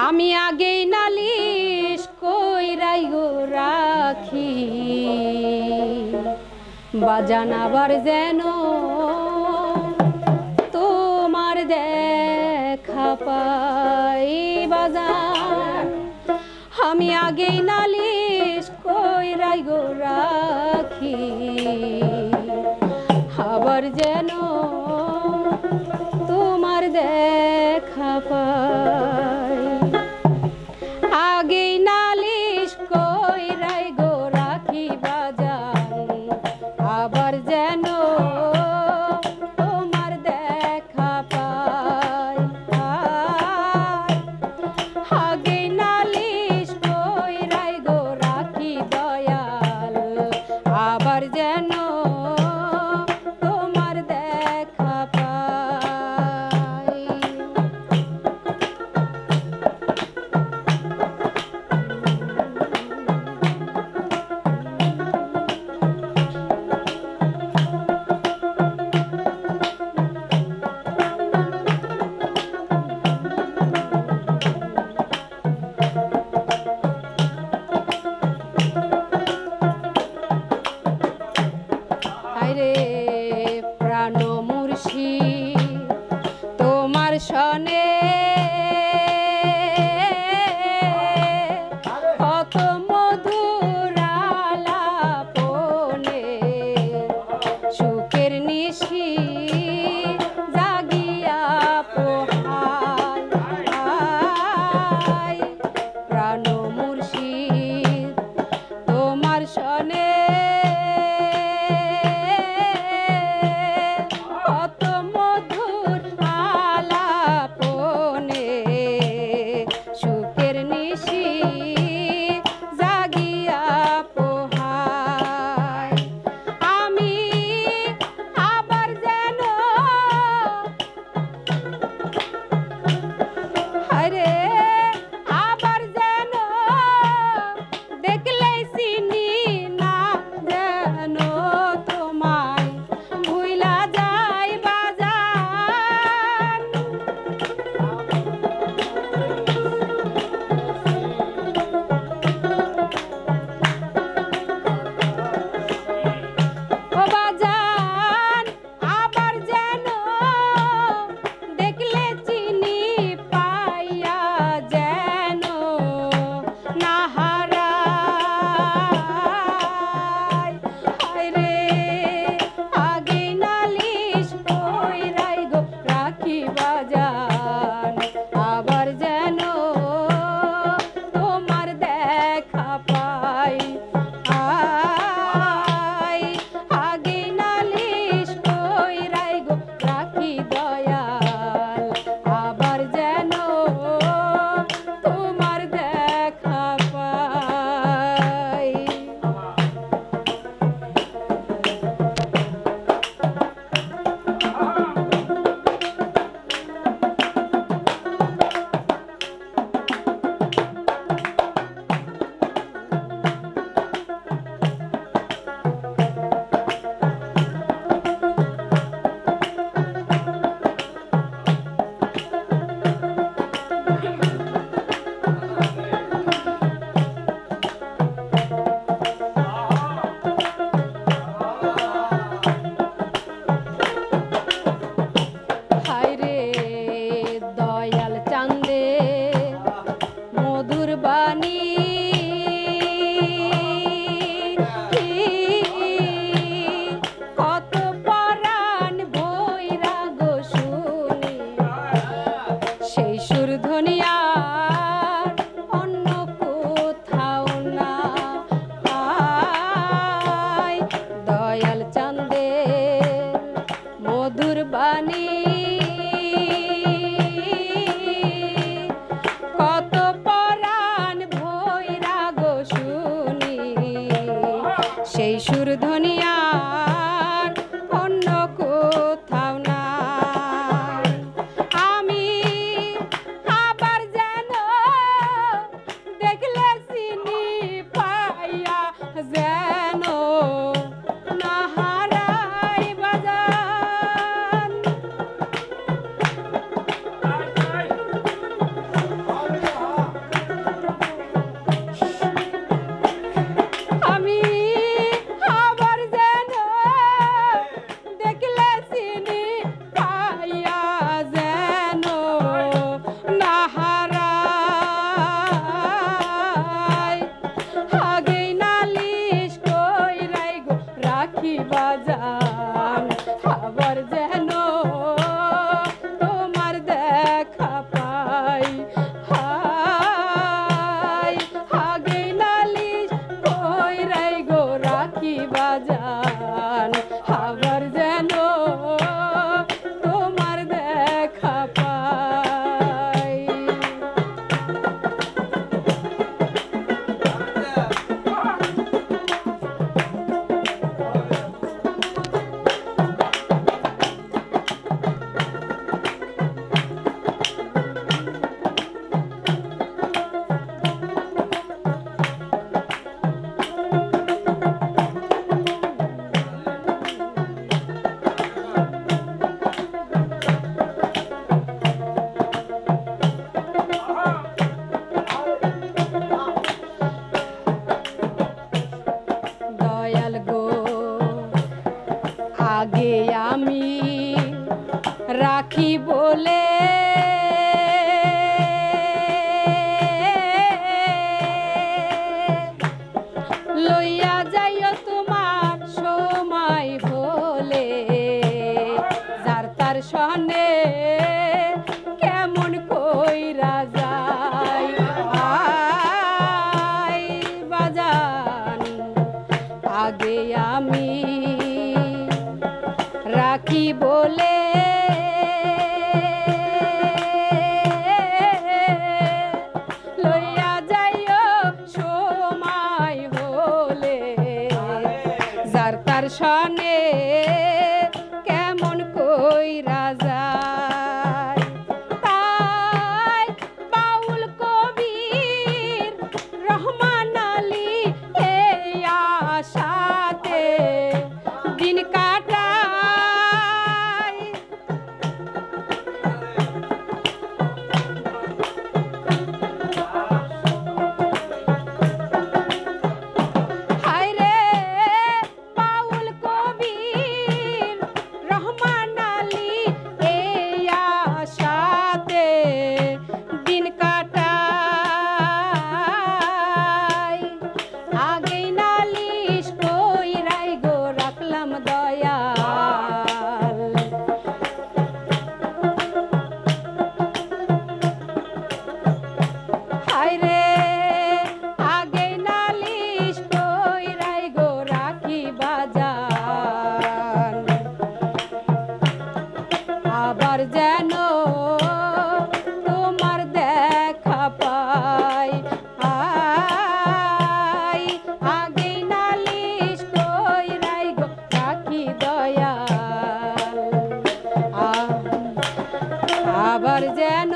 আমি আগেই নালিশ কইরাই গো রাখি বাজান আবার যেন তোমার দেখা পাই বাজান। আমি আগেই নালিশ কইরাই গো রাখি আবার যেন তোমার দেখা পাই। আগেই নালিশ কইরাই গো রাখি বাজান আবার যেন তোমার দেখা পাই। আগেই নালিশ কইরাই গো রাখি দয়াল আবার যেন তোমার দেখা পাই। হায়রে প্রাণ মুর্শিদ তোমার শনে কত মধুর আলাপনে সুখের নিশি জাগিয়া পোহাই। প্রাণ মুর্শিদ তোমার শনে কত মধুর আলাপনে সুখের নিশি জাগিয়া পোহাই। আমি আবার যেন আরে আবার যেন দেখলেই চিনি না যেন তোমায় ভুইলা যাই বাজান। ও বাজান আবার যেন দেখলে চিনি পাইয়া যেন না হারাই। হায়রে আগে নালিশ কইরাই গো রাখি বাজান আবার যেন তোমার দেখা পাই। আগে নালিশ কইরাই গো রাখি দয়াল আবার যেন তোমার দেখা পাই। হায়রে দয়াল চান্দে মধুর বাণী কত পরাণ ভৈরা গো শুনি সেই সুর ধনিয়ার অন্য কোথাও না পাই। দয়াল চান্দে মধুর বাণী কত পরাণ ভৈরা গো শুনি সেই সুর ধনিয়ার অন্য কোথাও নাই। আমি আবার যেন সনে কেমন কইরা যায় তাই বাউল কবির রহমান আলী এই আশাতে দিন কাটায় হায়রে বাউল কবির রহমান আলী এই আশাতে দিন কাটায় আগেই নালিশ কইরাই গো রাখলাম দয়াল হায়রে আগেই নালিশ কইরাই গো রাখি বাজার আবার যেন তোমার দেখা পাই আই আগেই নালিশ কইরাই গো রাখি দয়াল আবার যেন